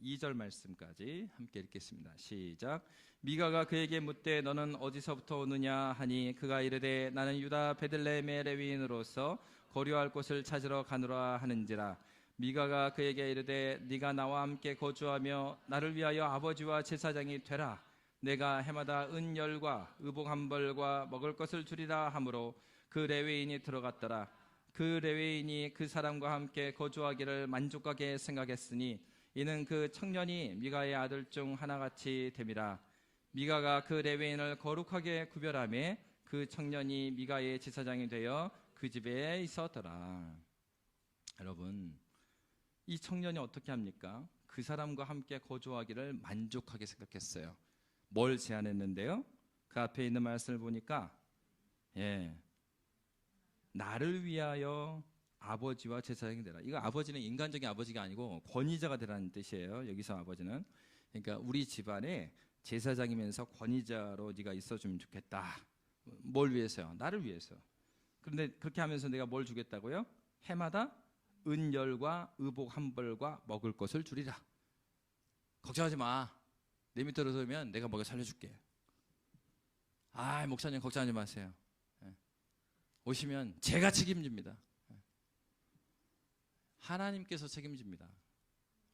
12절 말씀까지 함께 읽겠습니다. 시작. 미가가 그에게 묻되 너는 어디서부터 오느냐 하니 그가 이르되 나는 유다 베들레헴의 레위인으로서 거류할 곳을 찾으러 가노라 하는지라. 미가가 그에게 이르되 네가 나와 함께 거주하며 나를 위하여 아버지와 제사장이 되라. 내가 해마다 은열과 의복 한 벌과 먹을 것을 주리라 하므로 그 레위인이 들어갔더라. 그 레위인이 그 사람과 함께 거주하기를 만족하게 생각했으니 이는 그 청년이 미가의 아들 중 하나같이 됨이라. 미가가 그 레위인을 거룩하게 구별하며 그 청년이 미가의 제사장이 되어 그 집에 있었더라. 여러분, 이 청년이 어떻게 합니까? 그 사람과 함께 거주하기를 만족하게 생각했어요. 뭘 제안했는데요? 그 앞에 있는 말씀을 보니까 나를 위하여 아버지와 제사장이 되라. 이거 아버지는 인간적인 아버지가 아니고 권위자가 되라는 뜻이에요. 여기서 아버지는, 그러니까 우리 집안에 제사장이면서 권위자로 네가 있어주면 좋겠다. 뭘 위해서요? 나를 위해서. 그런데 그렇게 하면서 내가 뭘 주겠다고요? 해마다 은열과 의복 한 벌과 먹을 것을 주리라. 걱정하지 마. 내 밑으로 들어오면 내가 먹여 살려줄게. 목사님 걱정하지 마세요. 오시면 제가 책임집니다. 하나님께서 책임집니다.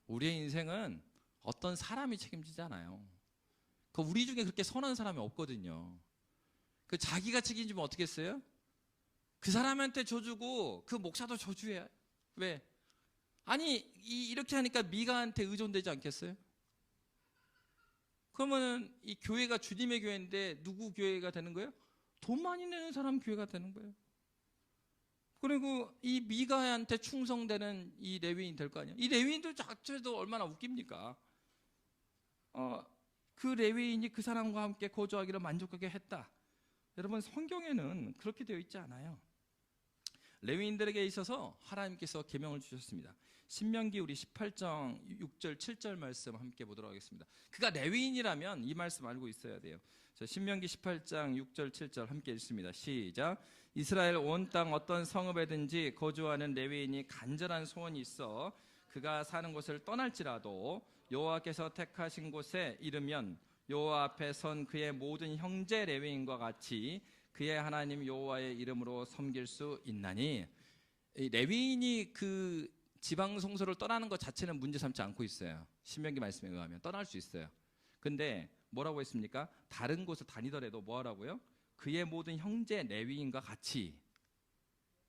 우리의 인생은 어떤 사람이 책임지지 않아요. 우리 중에 그렇게 선한 사람이 없거든요. 자기가 책임지면 어떻게 했어요? 그 사람한테 줘주고 그 목사도 줘줘야. 왜? 아니 이렇게 하니까 미가한테 의존되지 않겠어요? 그러면 이 교회가 주님의 교회인데 누구 교회가 되는 거예요? 돈 많이 내는 사람 교회가 되는 거예요. 그리고 이 미가한테 충성되는 이 레위인 될 거 아니에요. 이 레위인들 자체도 얼마나 웃깁니까? 그 레위인이 그 사람과 함께 거주하기를 만족하게 했다. 여러분, 성경에는 그렇게 되어 있지 않아요. 레위인들에게 있어서 하나님께서 계명을 주셨습니다. 신명기 우리 18장 6절 7절 말씀 함께 보도록 하겠습니다. 그가 레위인이라면 이 말씀 알고 있어야 돼요. 신명기 18장 6절 7절 함께 읽습니다. 시작. 이스라엘 온 땅 어떤 성읍에든지 거주하는 레위인이 간절한 소원이 있어 그가 사는 곳을 떠날지라도 여호와께서 택하신 곳에 이르면 여호와 앞에 선 그의 모든 형제 레위인과 같이 그의 하나님 여호와의 이름으로 섬길 수 있나니. 레위인이 그 지방 성소를 떠나는 것 자체는 문제 삼지 않고 있어요. 신명기 말씀에 의하면 떠날 수 있어요. 근데 뭐라고 했습니까? 다른 곳을 다니더라도 뭐 하라고요? 그의 모든 형제 레위인과 같이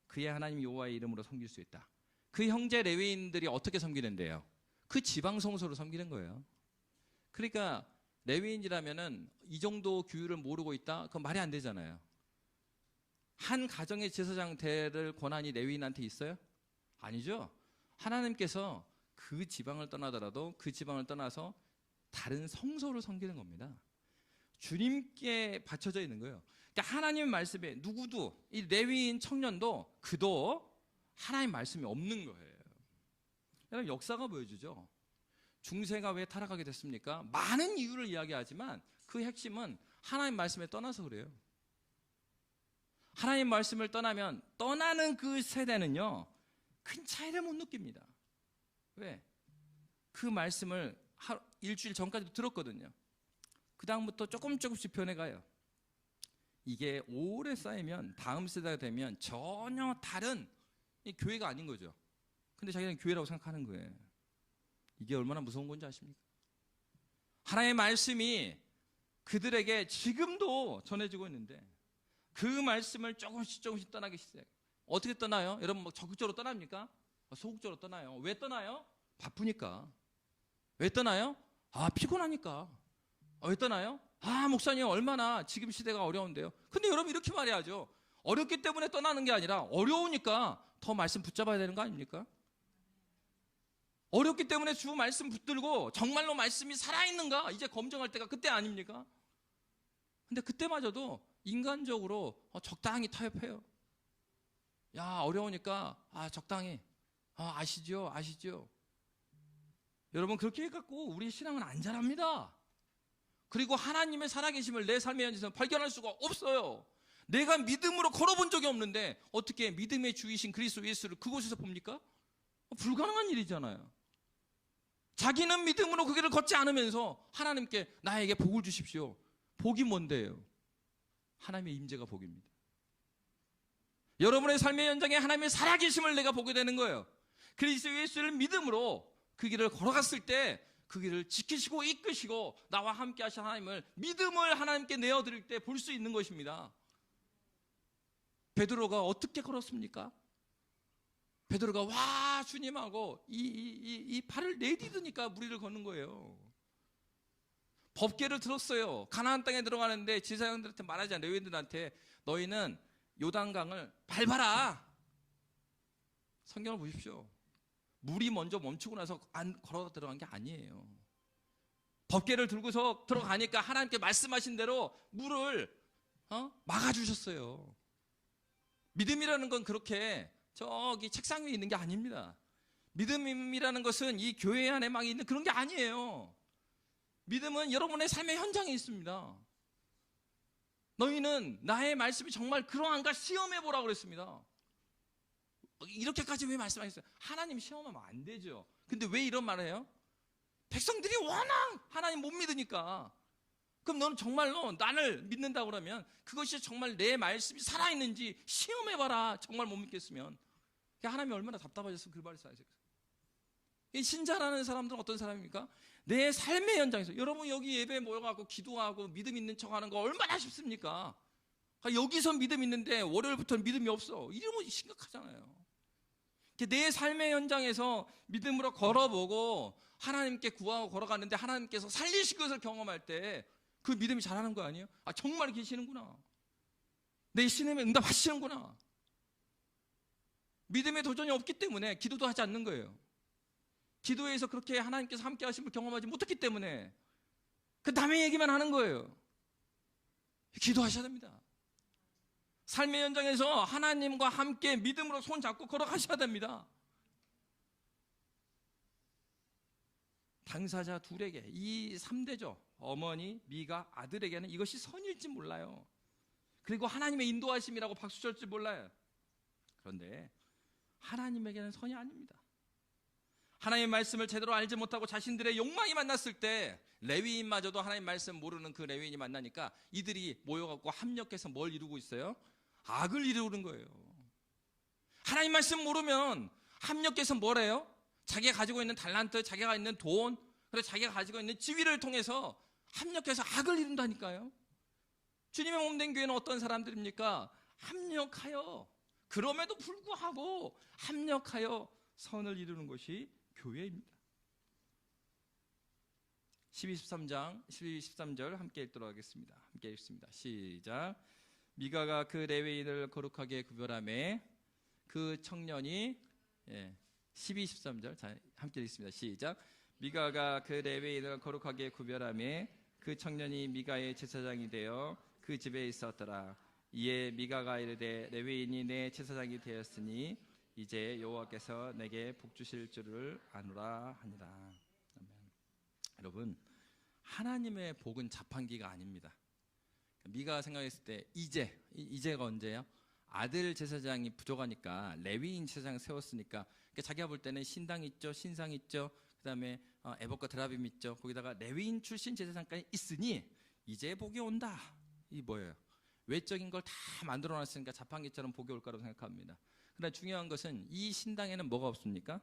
그의 하나님 여호와의 이름으로 섬길 수 있다. 그 형제 레위인들이 어떻게 섬기는데요? 그 지방 성소를 섬기는 거예요. 그러니까 레위인이라면은 이 정도 규율을 모르고 있다? 그건 말이 안 되잖아요. 한 가정의 제사장 될 권한이 레위인한테 있어요? 아니죠. 하나님께서 그 지방을 떠나더라도 그 지방을 떠나서 다른 성소를 섬기는 겁니다. 주님께 바쳐져 있는 거예요. 그러니까 하나님 말씀에 누구도, 이 레위인 청년도 그도 하나님 말씀이 없는 거예요. 여러분, 역사가 보여주죠. 중세가 왜 타락하게 됐습니까? 많은 이유를 이야기하지만 그 핵심은 하나님 말씀에 떠나서 그래요. 하나님 말씀을 떠나면 떠나는 그 세대는요, 큰 차이를 못 느낍니다. 왜? 그 말씀을 일주일 전까지도 들었거든요. 그 다음부터 조금씩 변해가요. 이게 오래 쌓이면 다음 세대가 되면 전혀 다른 이 교회가 아닌 거죠. 근데 자기는 교회라고 생각하는 거예요. 이게 얼마나 무서운 건지 아십니까? 하나님의 말씀이 그들에게 지금도 전해지고 있는데 그 말씀을 조금씩 떠나기 시작해요. 어떻게 떠나요? 여러분, 뭐 적극적으로 떠납니까? 소극적으로 떠나요. 왜 떠나요? 바쁘니까. 왜 떠나요? 피곤하니까. 왜 떠나요? 목사님 얼마나 지금 시대가 어려운데요. 근데 여러분, 이렇게 말해야죠. 어렵기 때문에 떠나는 게 아니라 어려우니까 더 말씀 붙잡아야 되는 거 아닙니까? 어렵기 때문에 주 말씀 붙들고 정말로 말씀이 살아있는가 이제 검증할 때가 그때 아닙니까? 근데 그때마저도 인간적으로 적당히 타협해요. 어려우니까 적당히. 아시죠? 여러분, 그렇게 해갖고 우리 신앙은 안 자랍니다. 그리고 하나님의 살아계심을 내 삶의 현장에서 발견할 수가 없어요. 내가 믿음으로 걸어본 적이 없는데 어떻게 믿음의 주이신 그리스도 예수를 그곳에서 봅니까? 불가능한 일이잖아요. 자기는 믿음으로 그 길을 걷지 않으면서 하나님께 나에게 복을 주십시오. 복이 뭔데요? 하나님의 임재가 복입니다. 여러분의 삶의 현장에 하나님의 살아계심을 내가 보게 되는 거예요. 그리스도 예수를 믿음으로 그 길을 걸어갔을 때 그 길을 지키시고 이끄시고 나와 함께 하신 하나님을, 믿음을 하나님께 내어드릴 때 볼 수 있는 것입니다. 베드로가 어떻게 걸었습니까? 베드로가 와 주님하고 이 발을 내디드니까 무리를 걷는 거예요. 법궤를 들었어요. 가나안 땅에 들어가는데 제사장들한테 말하지 않아요. 레위인들한테 너희는 요단강을 밟아라. 성경을 보십시오. 물이 먼저 멈추고 나서 안 걸어 들어간 게 아니에요. 법궤를 들고서 들어가니까 하나님께 말씀하신 대로 물을 막아주셨어요. 믿음이라는 건 그렇게 저기 책상 위에 있는 게 아닙니다. 믿음이라는 것은 이 교회 안에 막 있는 그런 게 아니에요. 믿음은 여러분의 삶의 현장에 있습니다. 너희는 나의 말씀이 정말 그러한가 시험해보라고 그랬습니다. 이렇게까지 왜 말씀하셨어요? 하나님 시험하면 안 되죠. 근데 왜 이런 말을 해요? 백성들이 워낙 하나님 못 믿으니까. 그럼 너는 정말로 나를 믿는다고 그러면 그것이 정말 내 말씀이 살아있는지 시험해봐라. 정말 못 믿겠으면. 하나님이 얼마나 답답하셨으면 그 말을 하셨어요. 이 신자라는 사람들은 어떤 사람입니까? 내 삶의 현장에서. 여러분 여기 예배에 모여가고 기도하고 믿음 있는 척하는 거 얼마나 쉽습니까? 여기서 믿음 있는데 월요일부터는 믿음이 없어. 이러면 심각하잖아요. 내 삶의 현장에서 믿음으로 걸어보고 하나님께 구하고 걸어가는데 하나님께서 살리신 것을 경험할 때 그 믿음이 자라는 거 아니에요? 아, 정말 계시는구나. 내 신음에 응답하시는구나. 믿음의 도전이 없기 때문에 기도도 하지 않는 거예요. 기도에서 그렇게 하나님께서 함께 하심을 경험하지 못했기 때문에 그 남의 얘기만 하는 거예요. 기도하셔야 됩니다. 삶의 현장에서 하나님과 함께 믿음으로 손 잡고 걸어가셔야 됩니다. 당사자 둘에게 이 3대죠. 어머니, 미가, 아들에게는 이것이 선일지 몰라요. 그리고 하나님의 인도하심이라고 박수 칠지 몰라요. 그런데 하나님에게는 선이 아닙니다. 하나님의 말씀을 제대로 알지 못하고 자신들의 욕망이 만났을 때 레위인마저도 하나님 말씀 모르는 그 레위인이 만나니까 이들이 모여갖고 합력해서 뭘 이루고 있어요? 악을 이루는 거예요. 하나님 말씀 모르면 합력해서 뭘 해요? 자기가 가지고 있는 달란트, 자기가 있는 돈, 그리고 자기가 가지고 있는 지위를 통해서 합력해서 악을 이룬다니까요. 주님의 몸된 교회는 어떤 사람들입니까? 합력하여, 그럼에도 불구하고 합력하여 선을 이루는 것이 교회입니다. 12, 13장 12, 13절 함께 읽도록 하겠습니다. 함께 읽습니다. 시작. 미가가 그 레위인을 거룩하게 구별하매 그 청년이 12, 13절 자, 함께 읽습니다. 시작. 미가가 그 레위인을 거룩하게 구별하매 그 청년이 미가의 제사장이 되어 그 집에 있었더라. 이에 미가가 이르되 레위인이 내 제사장이 되었으니 이제 여호와께서 내게 복 주실 줄을 아노라 하니라. 아멘. 여러분, 하나님의 복은 자판기가 아닙니다. 미가가 생각했을 때 이제가 언제예요? 아들 제사장이 부족하니까 레위인 제사장 세웠으니까 자기가 볼 때는 신당 있죠, 신상 있죠, 그 다음에 에봇과 드라빔 있죠. 거기다가 레위인 출신 제사장까지 있으니 이제 복이 온다. 이 뭐예요? 외적인 걸 다 만들어놨으니까 자판기처럼 복이 올 거라고 생각합니다. 그러나 중요한 것은 이 신당에는 뭐가 없습니까?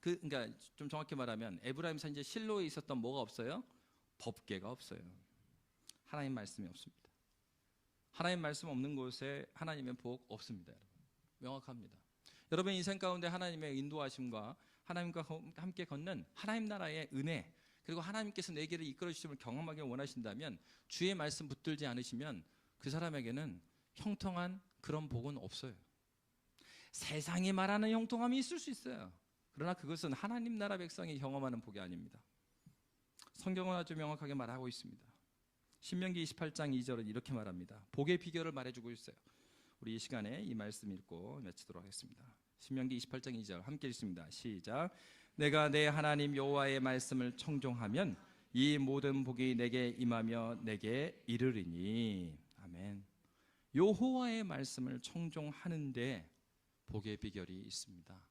그러니까 좀 정확히 말하면 에브라임 산지 실로에 있었던 뭐가 없어요? 법궤가 없어요. 하나님 말씀이 없습니다. 하나님 말씀 없는 곳에 하나님의 복 없습니다. 여러분. 명확합니다. 여러분 인생 가운데 하나님의 인도하심과 하나님과 함께 걷는 하나님 나라의 은혜, 그리고 하나님께서 내 길을 이끌어 주심을 경험하길 원하신다면 주의 말씀 붙들지 않으시면 그 사람에게는 형통한 그런 복은 없어요. 세상이 말하는 형통함이 있을 수 있어요. 그러나 그것은 하나님 나라 백성이 경험하는 복이 아닙니다. 성경은 아주 명확하게 말하고 있습니다. 신명기 28장 2절은 이렇게 말합니다. 복의 비결을 말해주고 있어요. 우리 이 시간에 이 말씀 읽고 마치도록 하겠습니다. 신명기 28장 2절 함께 읽습니다. 시작. 내가 내 하나님 여호와의 말씀을 청종하면 이 모든 복이 내게 임하며 내게 이르리니. 아멘. 여호와의 말씀을 청종하는데 복의 비결이 있습니다.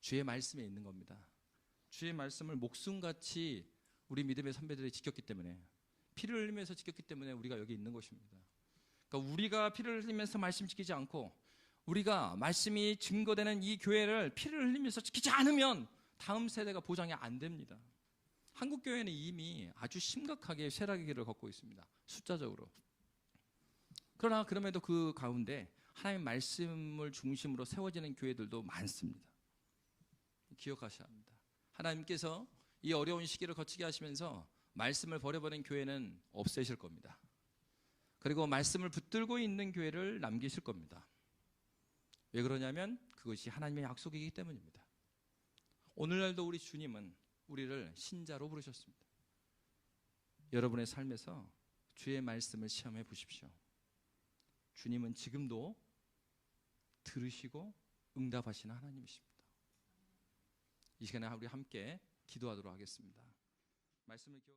주의 말씀에 있는 겁니다. 주의 말씀을 목숨같이 우리 믿음의 선배들이 지켰기 때문에, 피를 흘리면서 지켰기 때문에 우리가 여기 있는 것입니다. 그러니까 우리가 피를 흘리면서 말씀 지키지 않고 우리가 말씀이 증거되는 이 교회를 피를 흘리면서 지키지 않으면 다음 세대가 보장이 안 됩니다. 한국 교회는 이미 아주 심각하게 쇠락의 길을 걷고 있습니다. 숫자적으로. 그러나 그럼에도 그 가운데 하나님의 말씀을 중심으로 세워지는 교회들도 많습니다. 기억하셔야 합니다. 하나님께서 이 어려운 시기를 거치게 하시면서 말씀을 버려버린 교회는 없애실 겁니다. 그리고 말씀을 붙들고 있는 교회를 남기실 겁니다. 왜 그러냐면 그것이 하나님의 약속이기 때문입니다. 오늘날도 우리 주님은 우리를 신자로 부르셨습니다. 여러분의 삶에서 주의 말씀을 시험해 보십시오. 주님은 지금도 들으시고 응답하시는 하나님이십니다. 이 시간에 우리 함께 기도하도록 하겠습니다. 말씀을 기억하